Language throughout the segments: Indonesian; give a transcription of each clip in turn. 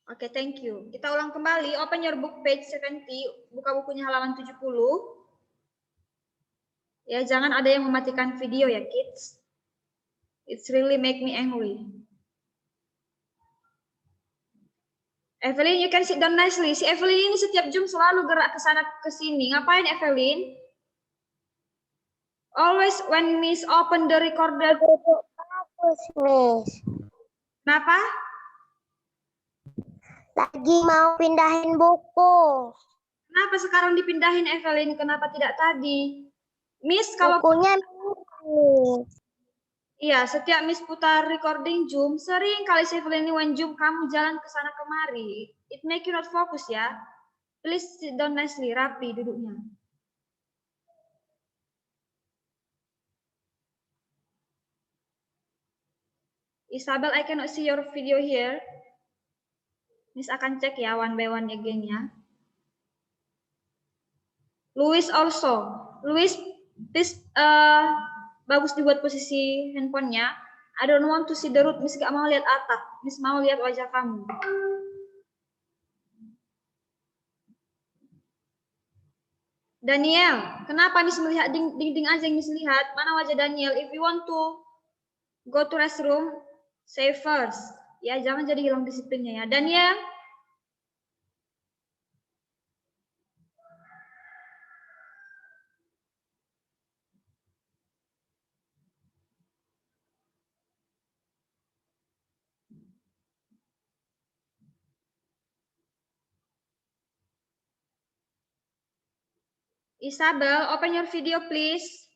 Oke, thank you. Kita ulang kembali. Open your book page 70. Buka bukunya halaman 70. Ya, jangan ada yang mematikan video ya, kids. It's really make me angry. Evelyn, you can sit down nicely. Si Evelyn ini setiap jam selalu gerak ke sana ke sini. Ngapain Evelyn? Always when Miss open the recorder. Hapus, Miss. Kenapa? Lagi mau pindahin buku. Kenapa sekarang dipindahin Evelyn? Kenapa tidak tadi? Miss kalau Bukunya Miss. iya, setiap Miss putar recording Zoom, sering kali si Evelyn ini when Zoom kamu jalan ke sana kemari. It make you not focus ya. Please sit down nicely, rapi duduknya. Isabel, I cannot see your video here. Miss akan cek ya one by one again ya. Louis also. Louis, please bagus dibuat posisi handphonenya. I don't want to see the root. Miss gak mau lihat atap. Miss mau lihat wajah kamu. Daniel, kenapa Miss melihat dinding aja yang Miss lihat? Mana wajah Daniel? If you want to go to restroom, say first. Ya, jangan jadi hilang disiplinnya ya. Daniel. Isabel, open your video please.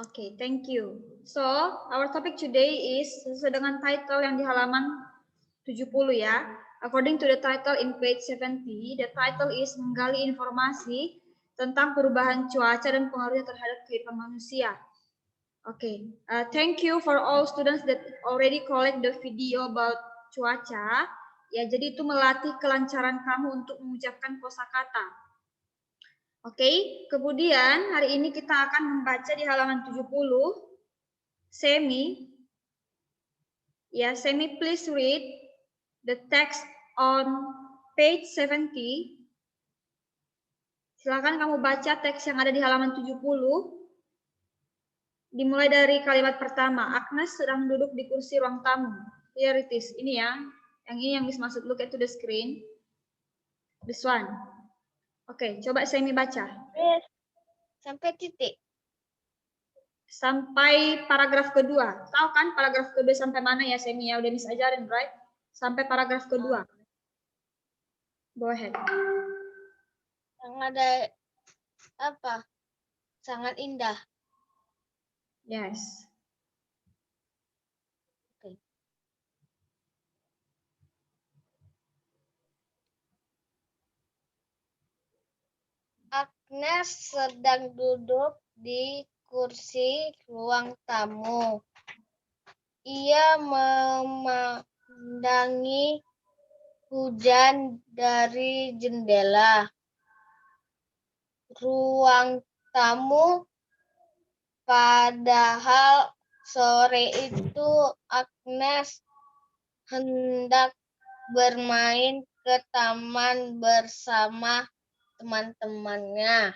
Okay, thank you. So, our topic today is sesuai dengan title yang di halaman 70 ya. According to the title in page 70, the title is menggali informasi tentang perubahan cuaca dan pengaruhnya terhadap kehidupan manusia. Okay, thank you for all students that already collect the video about cuaca. Ya, jadi itu melatih kelancaran kamu untuk mengucapkan kosakata. Oke, kemudian hari ini kita akan membaca di halaman 70. Semi. Ya, Semi, please read the text on page 70. Silakan kamu baca teks yang ada di halaman 70. Dimulai dari kalimat pertama. Agnes sedang duduk di kursi ruang tamu. Here it is. Ini ya. Yang ini yang maksud look at to the screen. This one. Oke, coba Semi baca. Sampai titik. Sampai paragraf kedua. Tahu kan paragraf kedua sampai mana ya Semi ya? Udah Miss ajarin, right? Sampai paragraf kedua. Go ahead. Yang ada apa? Sangat indah. Yes. Oke. Agnes sedang duduk di kursi ruang tamu. Ia memandangi hujan dari jendela. Ruang tamu, padahal sore itu Agnes hendak bermain ke taman bersama teman-temannya.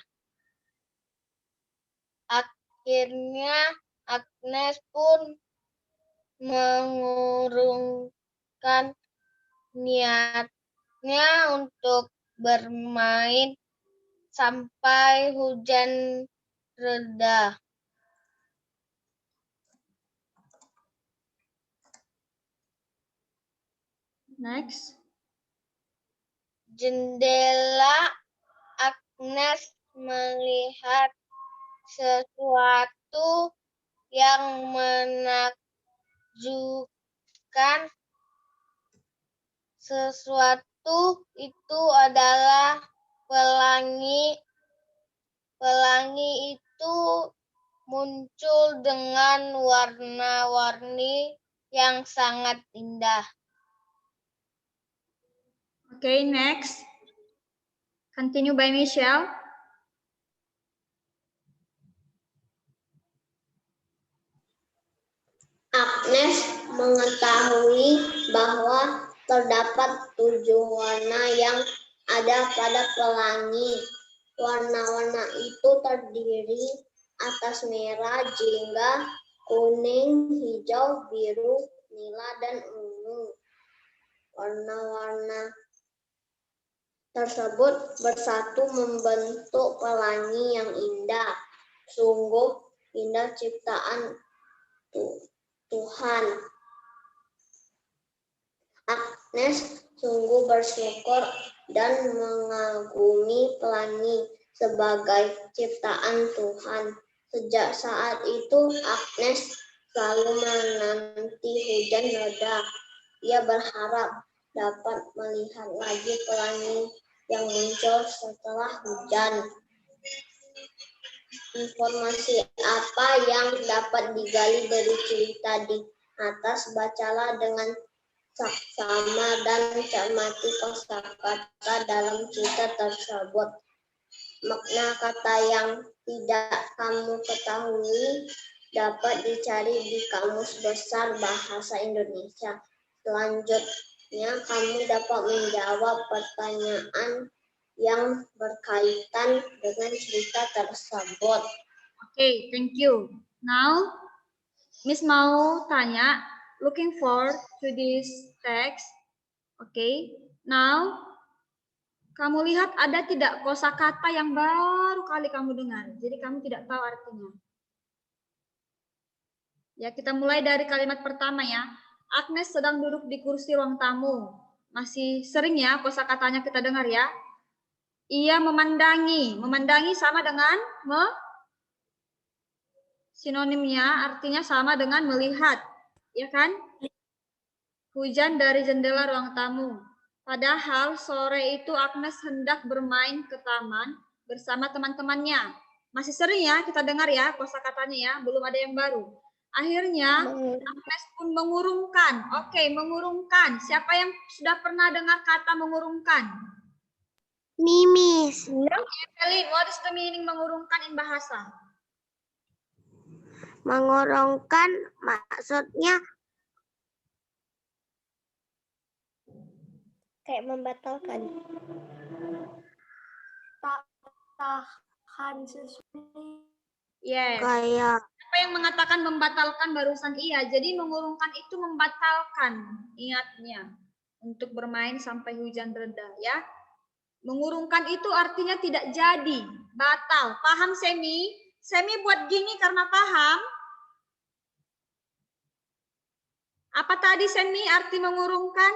Akhirnya Agnes pun mengurungkan niatnya untuk bermain sampai hujan reda. Next. Jendela, Agnes melihat sesuatu yang menakjubkan. Sesuatu itu adalah pelangi. Pelangi itu muncul dengan warna-warni yang sangat indah. Okay, next. Continue by Michelle. Agnes mengetahui bahwa terdapat 7 warna yang ada pada pelangi. Warna-warna itu terdiri atas merah, jingga, kuning, hijau, biru, nila, dan ungu. Warna-warna tersebut bersatu membentuk pelangi yang indah. Sungguh indah ciptaan Tuhan. Agnes sungguh bersyukur dan mengagumi pelangi sebagai ciptaan Tuhan. Sejak saat itu, Agnes selalu menanti hujan reda. Ia berharap dapat melihat lagi pelangi yang muncul setelah hujan. Informasi apa yang dapat digali dari cerita di atas, bacalah dengan saksama dan cermati kosakata dalam cerita tersebut. Makna kata yang tidak kamu ketahui dapat dicari di Kamus Besar Bahasa Indonesia. Selanjutnya, kamu dapat menjawab pertanyaan yang berkaitan dengan cerita tersebut. Okay, thank you. Now, Miss mau tanya, looking forward to this text. Okay, now kamu lihat ada tidak kosakata yang baru kali kamu dengar, jadi kamu tidak tahu artinya. Ya, kita mulai dari kalimat pertama ya. Agnes sedang duduk di kursi ruang tamu. Masih sering ya kosakatanya kita dengar ya. Ia memandangi. Memandangi sama dengan sinonimnya artinya sama dengan melihat. Ya kan? Hujan dari jendela ruang tamu. Padahal sore itu Agnes hendak bermain ke taman bersama teman-temannya. Masih sering ya kita dengar ya kosakatanya ya, belum ada yang baru. Akhirnya Agnes pun mengurungkan. Oke, mengurungkan. Siapa yang sudah pernah dengar kata mengurungkan? Mimis. Evelyn, what is the meaning mengurungkan in bahasa? Mengurungkan maksudnya Kayak membatalkan. tahan sesuatu. Yes. Kayak Apa yang mengatakan membatalkan barusan iya. Jadi mengurungkan itu membatalkan niatnya untuk bermain sampai hujan reda ya. Mengurungkan itu artinya tidak jadi, batal. Paham Semi? Semi buat gini karena paham. Apa tadi Semi arti mengurungkan?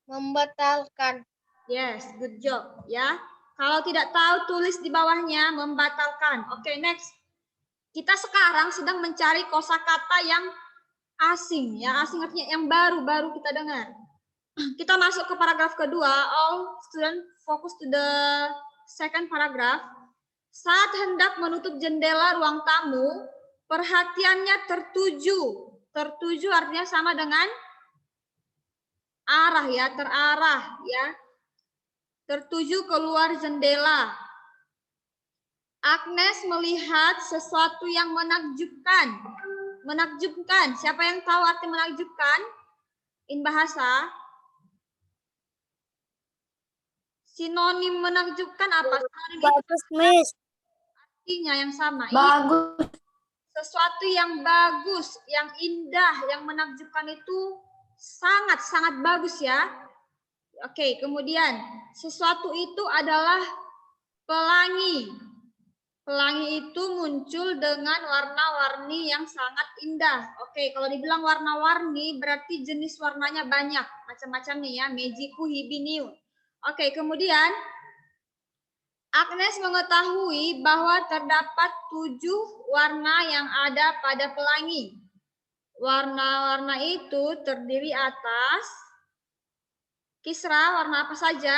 Membatalkan. Yes, good job ya. Kalau tidak tahu tulis di bawahnya membatalkan. Oke, next. Kita sekarang sedang mencari kosakata yang asing ya, asing artinya yang baru-baru kita dengar. Kita masuk ke paragraf kedua. All student focus to the second paragraph. Saat hendak menutup jendela ruang tamu, perhatiannya tertuju. Tertuju artinya sama dengan arah ya, terarah ya. Tertuju keluar jendela. Agnes melihat sesuatu yang menakjubkan. Menakjubkan. Siapa yang tahu arti menakjubkan? In bahasa. Sinonim menakjubkan apa? bagus, Miss. Artinya yang sama. Bagus. Sesuatu yang bagus, yang indah, yang menakjubkan itu sangat-sangat bagus ya. Oke, kemudian sesuatu itu adalah pelangi. Pelangi itu muncul dengan warna-warni yang sangat indah. Oke, kalau dibilang warna-warni berarti jenis warnanya banyak. Macam-macam nih ya, Mejiku Hibiniu. Oke, kemudian Agnes mengetahui bahwa terdapat 7 warna yang ada pada pelangi. Warna-warna itu terdiri atas Kisra, warna apa saja?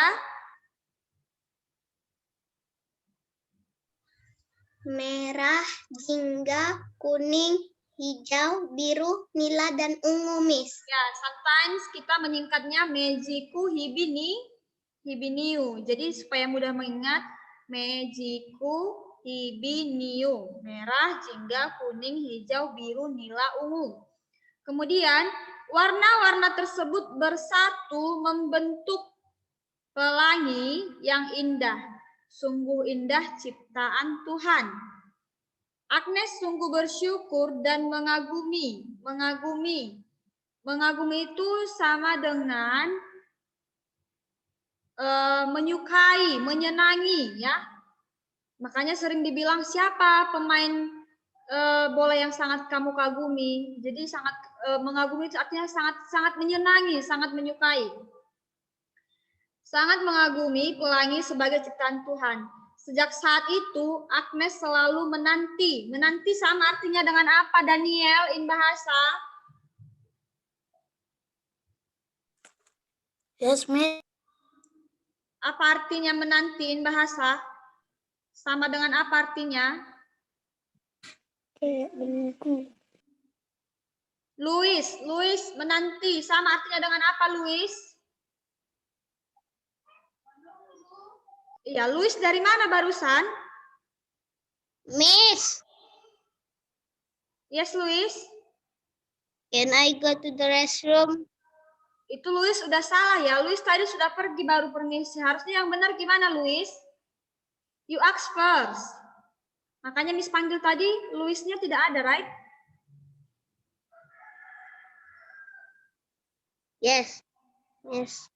merah, jingga, kuning, hijau, biru, nila, dan ungu, Miss. Ya, sometimes kita menyingkatnya mejiku hibiniu. Jadi supaya mudah mengingat, mejiku hibiniu. Merah, jingga, kuning, hijau, biru, nila, ungu. Kemudian, warna-warna tersebut bersatu membentuk pelangi yang indah. Sungguh indah ciptaan Tuhan. Agnes sungguh bersyukur dan mengagumi. Mengagumi itu sama dengan menyukai, menyenangi, ya. Makanya sering dibilang siapa pemain bola yang sangat kamu kagumi. Jadi sangat mengagumi itu artinya sangat menyenangi, sangat menyukai. Sangat mengagumi pelangi sebagai ciptaan Tuhan. Sejak saat itu, Agnes selalu menanti. Menanti sama artinya dengan apa, Daniel, in bahasa? Yes, Miss. Apa artinya menanti in bahasa? Sama dengan apa artinya? Kayak menunggu. Luis, menanti. Sama artinya dengan apa, Luis? Iya, Luis dari mana barusan? Miss, Yes, Luis. can I go to the restroom? Itu Luis udah salah ya. Luis tadi sudah pergi baru permisi. Harusnya yang benar gimana, Luis? You ask first. Makanya Miss panggil tadi, Luisnya tidak ada, right? Yes. Yes.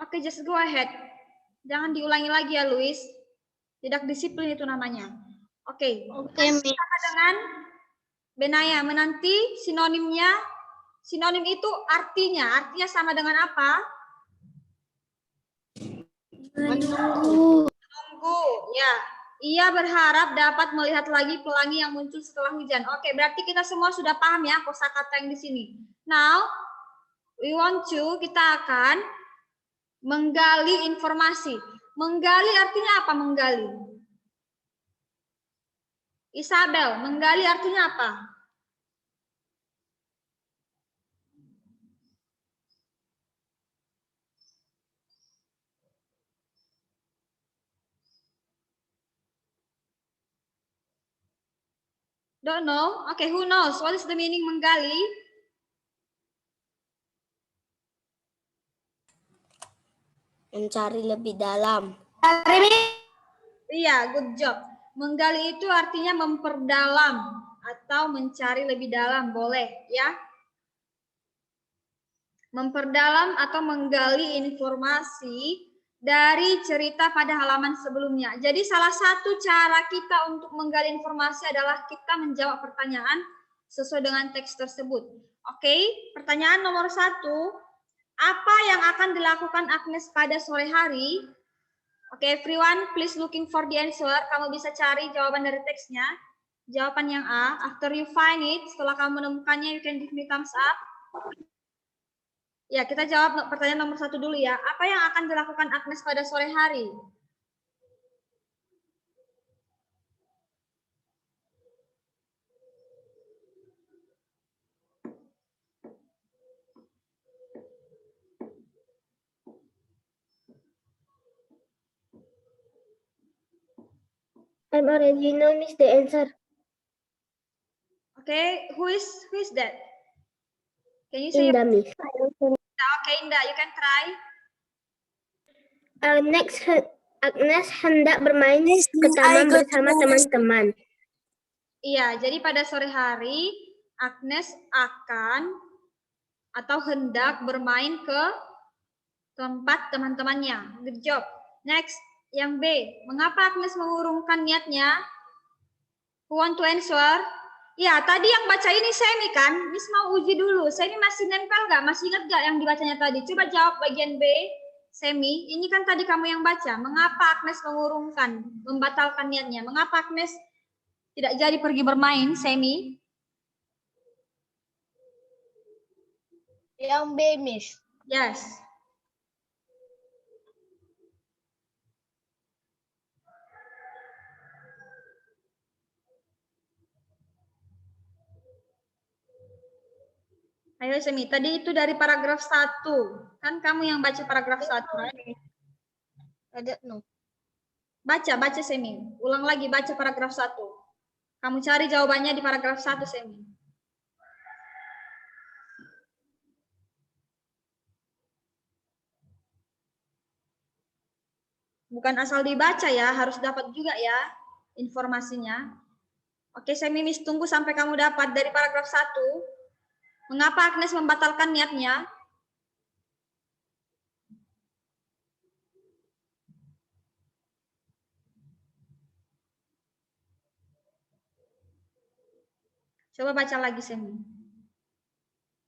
Oke, just go ahead. Jangan diulangi lagi ya, Luis. Tidak disiplin itu namanya. Oke. Oke, Miss. Sama dengan Benaya, menanti sinonimnya. Sinonim itu artinya sama dengan apa? Menunggu. Tunggu, ya. Ia berharap dapat melihat lagi pelangi yang muncul setelah hujan. Oke, berarti kita semua sudah paham ya kosakata yang di sini. Now, kita akan menggali informasi. Menggali artinya apa menggali? Isabel, menggali artinya apa? Don't know? Okay, who knows? What is the meaning menggali? Mencari lebih dalam. Iya, good job. Menggali itu artinya memperdalam atau mencari lebih dalam, boleh ya. Memperdalam atau menggali informasi dari cerita pada halaman sebelumnya. Jadi salah satu cara kita untuk menggali informasi adalah kita menjawab pertanyaan sesuai dengan teks tersebut. Oke, pertanyaan nomor 1. Apa yang akan dilakukan Agnes pada sore hari? Oke, everyone, please looking for the answer. Kamu bisa cari jawaban dari teksnya. Jawaban yang A. After you find it, setelah kamu menemukannya, you can give me thumbs up. Ya, kita jawab pertanyaan nomor 1 dulu ya. Apa yang akan dilakukan Agnes pada sore hari? I'm already know, Miss, the answer. Okay, who is that? Can you say? Indah, Miss. Okay, Indah, you can try. Agnes hendak bermain ke taman bersama teman-teman. Iya, jadi pada sore hari Agnes akan atau hendak bermain ke tempat teman-temannya. Good job. Next, yang B. Mengapa Agnes mengurungkan niatnya? Who want to answer? Ya, tadi yang baca ini Semi kan? Miss mau uji dulu. Semi masih nempel nggak? Masih ingat nggak yang dibacanya tadi? Coba jawab bagian B. Semi, ini kan tadi kamu yang baca. Mengapa Agnes mengurungkan, membatalkan niatnya? Mengapa Agnes tidak jadi pergi bermain, Semi? Yang B, Miss. Yes. Ayo Semi, tadi itu dari paragraf 1. Kan kamu yang baca paragraf 1, right? Ada no. Baca Semi. Ulang lagi baca paragraf 1. Kamu cari jawabannya di paragraf 1, Semi. Bukan asal dibaca ya, harus dapat juga ya informasinya. Oke, Semi, Miss tunggu sampai kamu dapat dari paragraf 1. Mengapa Agnes membatalkan niatnya? Coba baca lagi, Semi.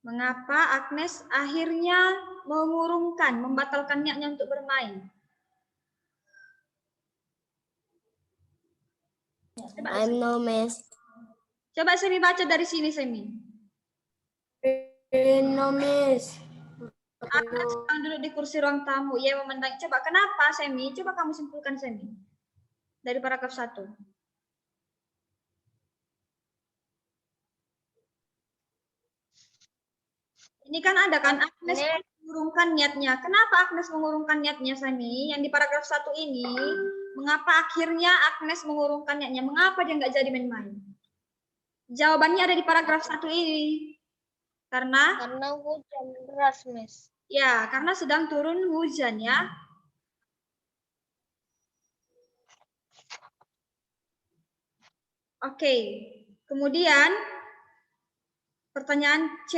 Mengapa Agnes akhirnya membatalkan niatnya untuk bermain? I'm no miss. Coba Semi baca dari sini, Semi. No miss. Agnes sedang duduk di kursi ruang tamu. Ia memandang. Coba kenapa, Semi? Coba kamu simpulkan, Semi. Dari paragraf 1. Ini kan ada kan Agnes mengurungkan niatnya. Kenapa Agnes mengurungkan niatnya, Semi? Yang di paragraf 1 ini, mengapa akhirnya Agnes mengurungkan niatnya? Mengapa dia nggak jadi main-main? Jawabannya ada di paragraf 1 ini. Karena hujan deras, Miss. ya, karena sedang turun hujan ya. Oke. Kemudian pertanyaan C.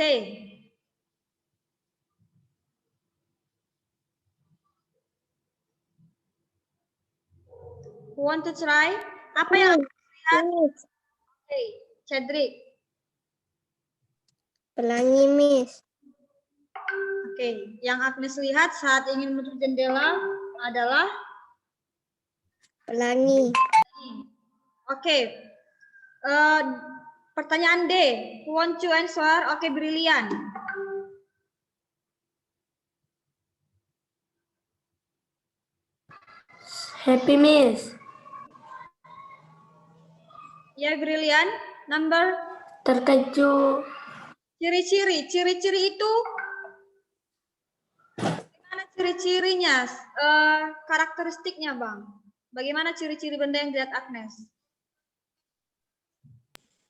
Who want to try? Apa yang lihat? Oke, Cedric. Pelangi, Miss. Oke, yang Agnes lihat saat ingin menutup jendela adalah Pelangi. oke. Pertanyaan D. Who want to answer? Oke, Brilian. Happy, Miss. Ya, Brilian. Number Terkejut. ciri-ciri itu bagaimana ciri-cirinya? Karakteristiknya, Bang. Bagaimana ciri-ciri benda yang dilihat Agnes?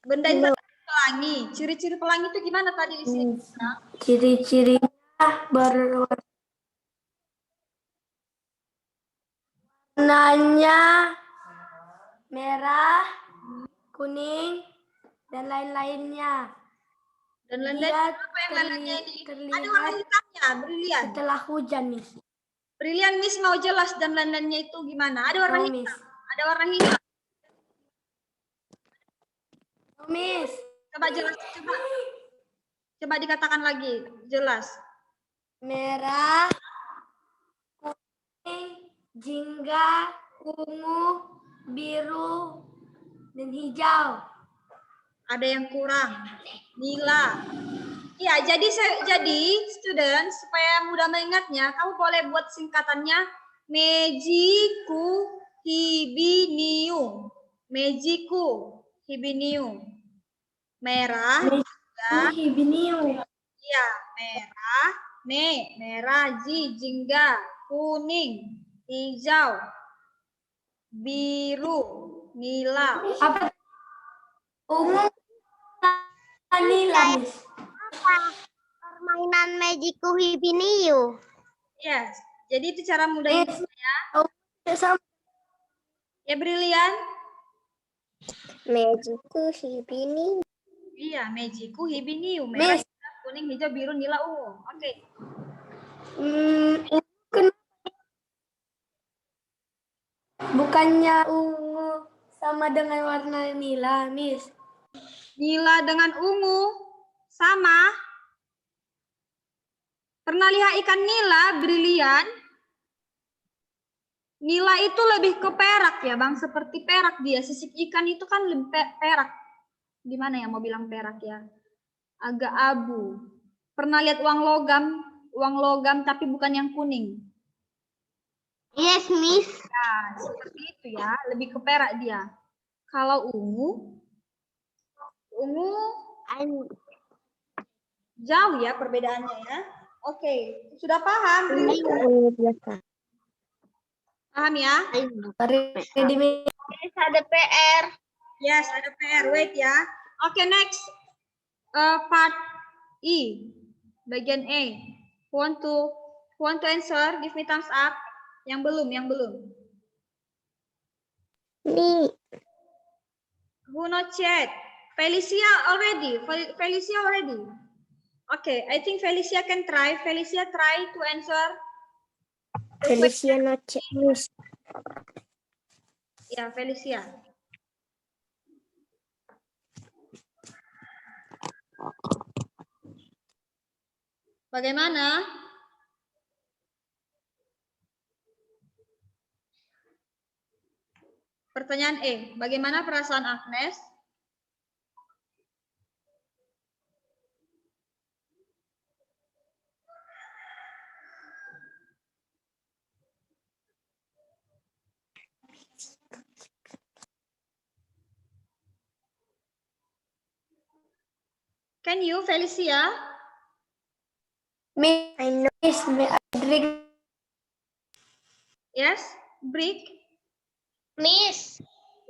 Benda itu pelangi. Ciri-ciri pelangi itu gimana tadi di sini? Ciri-cirinya warnanya merah, kuning, dan lain-lainnya. Dan lain-lain apa yang lainnya ini? Ada warna hitamnya, Brilian. Setelah hujan, Miss. Brilian, Miss mau jelas dan lain-lainnya itu gimana? Ada warna hitam. Miss. Ada warna hitam. Miss. Coba jelas, coba dikatakan lagi, jelas. Merah, kuning, jingga, ungu, biru, dan hijau. Ada yang kurang. Nila. Ya, jadi student supaya mudah mengingatnya, kamu boleh buat singkatannya Mejiku Hibiniu. Mejiku Hibiniu. Merah juga. Hibiniu. Iya, merah. Merah, jingga, kuning, hijau, biru, nila. Apa? Ungu, nila, Miss. Permainan Magiku Hibiniu. Yes, jadi itu cara mudahnya ya. Ya, Brilian. Magiku Hibiniu. Iya, Mejiku Hibiniu. Merah, Miss. kuning, hijau, biru, nila, ungu. Oke. Bukannya ungu sama dengan warna nila, Miss. Nila dengan ungu sama. Pernah lihat ikan nila, Brilian? Nila itu lebih ke perak ya, Bang. Seperti perak dia. Sisik ikan itu kan lebih perak. Gimana ya mau bilang perak ya? Agak abu. Pernah lihat uang logam tapi bukan yang kuning. Yes, Miss. Nah, seperti itu ya, lebih ke perak dia. Kalau ungu Jauh ya perbedaannya ya. Oke, sudah paham? Paham ya? Miss, ada PR. Yes, ada PR. Wait ya. Oke, next. Part E. Bagian A. Who want to answer? Give me thumbs up. Yang belum. Me. Who not yet? Felicia already. Okay, I think Felicia can try. Felicia try to answer. Felicia not check, Miss. Ya, Felicia. Bagaimana? Pertanyaan E. Bagaimana perasaan Agnes? Can you, Felicia? Miss, I know, Miss. May I drink? Yes? Brick? Miss,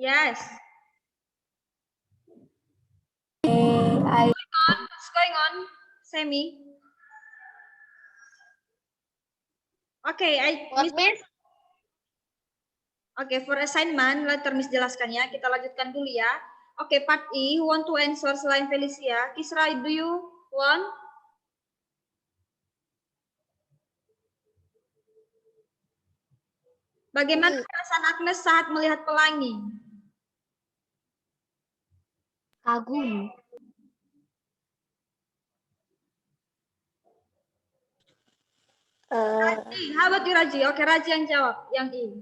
Yes. I What's going on, Semi? Okay, what Miss? Okay, for assignment, later Miss jelaskan ya. Kita lanjutkan dulu ya. Okay, part E, who want to answer selain Felicia? Kisra, do you want? Bagaimana perasaan Agnes saat melihat pelangi? kagum. Raji, how about you, Raji? Oke, Raji yang jawab, yang I.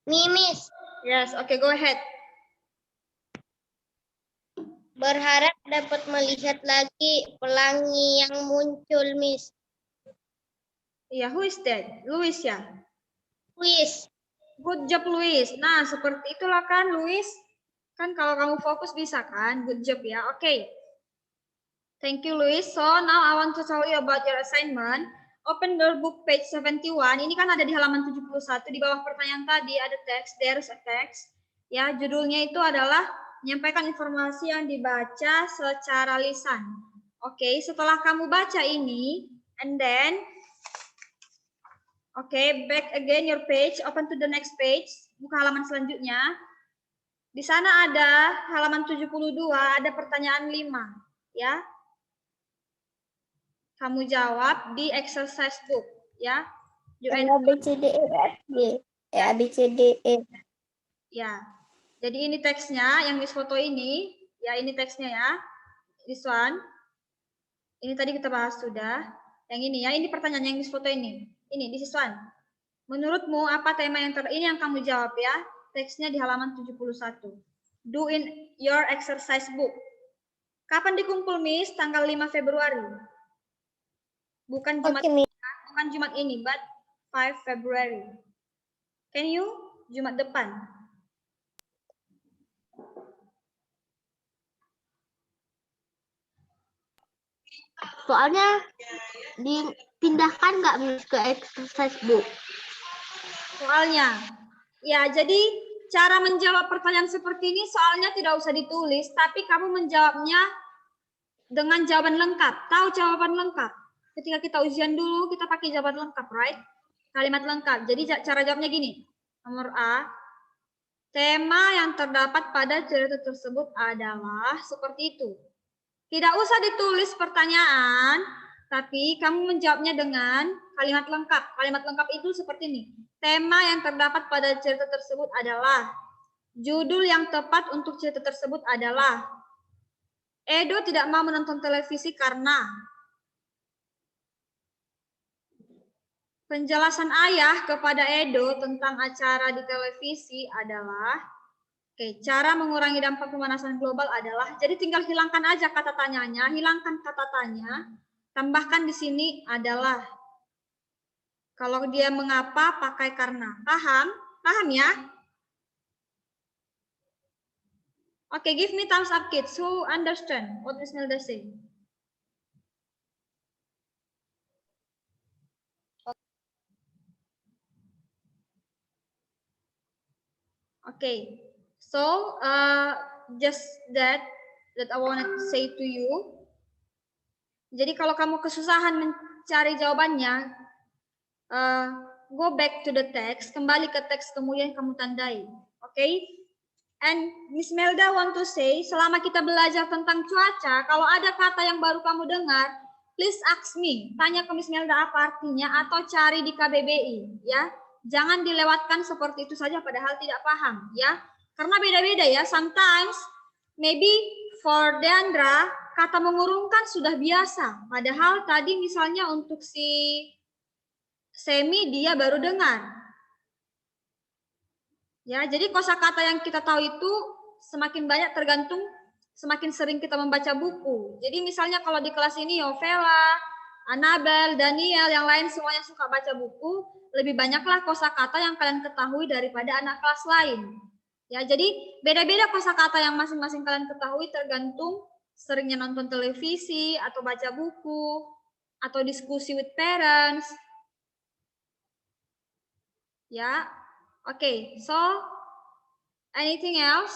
Me, Miss. Yes, okay, go ahead. Berharap dapat melihat lagi pelangi yang muncul, Miss. Iya, who is that? Louis ya? Miss, Good job, Louis. Nah, seperti itulah kan, Louis. Kan kalau kamu fokus bisa kan? Good job ya. Oke. Thank you, Louis. So, now I want to tell you about your assignment. Open your book page 71. Ini kan ada di halaman 71. Di bawah pertanyaan tadi ada teks. There's a text. Ya, judulnya itu adalah menyampaikan informasi yang dibaca secara lisan. Oke, setelah kamu baca ini, and then Oke, back again your page, open to the next page, buka halaman selanjutnya. Di sana ada halaman 72, ada pertanyaan 5, ya. Kamu jawab di exercise book, ya. A, B, C, D, E, F, G. A, B, C, D, E. Ya. Jadi ini teksnya, yang di foto ini, ya ini teksnya ya. This one. Ini tadi kita bahas sudah. Yang ini ya, ini pertanyaan yang di foto ini. Ini, this one. Menurutmu apa tema yang ini yang kamu jawab ya? Teksnya di halaman 71. Do in your exercise book. Kapan dikumpul, Miss? Tanggal 5 Februari. Bukan Jumat, bukan Jumat ini, but 5 February. Can you? Jumat depan. Soalnya dipindahkan nggak, Miss, ke exercise book? Soalnya, ya jadi cara menjawab pertanyaan seperti ini soalnya tidak usah ditulis, tapi kamu menjawabnya dengan jawaban lengkap. Tahu jawaban lengkap? Ketika kita ujian dulu, kita pakai jawaban lengkap, right? Kalimat lengkap. Jadi cara jawabnya gini. Nomor A, tema yang terdapat pada cerita tersebut adalah seperti itu. Tidak usah ditulis pertanyaan, tapi kamu menjawabnya dengan kalimat lengkap. Kalimat lengkap itu seperti ini. Tema yang terdapat pada cerita tersebut adalah. Judul yang tepat untuk cerita tersebut adalah. Edo tidak mau menonton televisi karena. Penjelasan ayah kepada Edo tentang acara di televisi adalah. Oke, cara mengurangi dampak pemanasan global adalah, jadi tinggal hilangkan aja kata tanyanya, hilangkan kata tanya, tambahkan di sini adalah. Kalau dia mengapa, pakai karena. Paham? Paham ya? Oke, give me thumbs up kids who understand what Miss Melda say. Okay, so just that I wanted to say to you. Jadi kalau kamu kesusahan mencari jawabannya, go back to the text, kembali ke teks kemudian kamu tandai. Okay? And Miss Melda want to say, selama kita belajar tentang cuaca, kalau ada kata yang baru kamu dengar, please ask me, tanya ke Miss Melda apa artinya atau cari di KBBI, ya. Jangan dilewatkan seperti itu saja padahal tidak paham, ya. Karena beda-beda ya. Sometimes maybe for Deandra kata mengurungkan sudah biasa, padahal tadi misalnya untuk si Semi dia baru dengar. Ya, jadi kosakata yang kita tahu itu semakin banyak tergantung semakin sering kita membaca buku. Jadi misalnya kalau di kelas ini Yovela, Annabel, Daniel, yang lain semuanya suka baca buku, lebih banyaklah kosakata yang kalian ketahui daripada anak kelas lain. Ya, jadi beda-beda kosakata yang masing-masing kalian ketahui tergantung seringnya nonton televisi atau baca buku atau diskusi with parents. Ya. Okay, so anything else?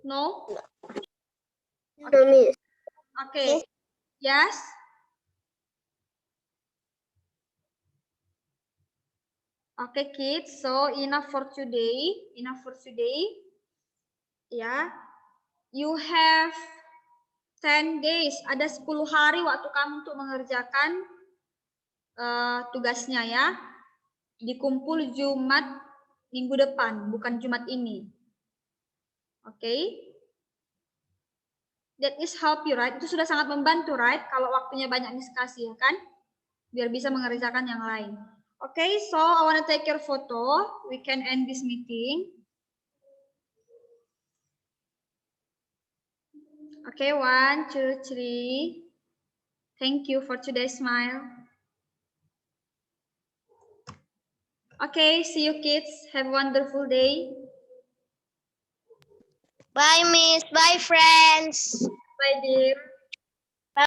No? No, Miss. Okay. Yes? Okay, kids. So enough for today. Enough for today. Ya. You have 10 days. Ada 10 hari waktu kamu untuk mengerjakan tugasnya ya. Dikumpul Jumat minggu depan, bukan Jumat ini. Oke. Okay. That is help you, right? Itu sudah sangat membantu, right? Kalau waktunya banyak diskusi, ya kan? Biar bisa mengerjakan yang lain. Okay, so I want to take your photo. We can end this meeting. Okay, 1, 2, 3. Thank you for today's smile. Okay, see you kids. Have a wonderful day. Bye, Miss. Bye, friends. Bye, dear.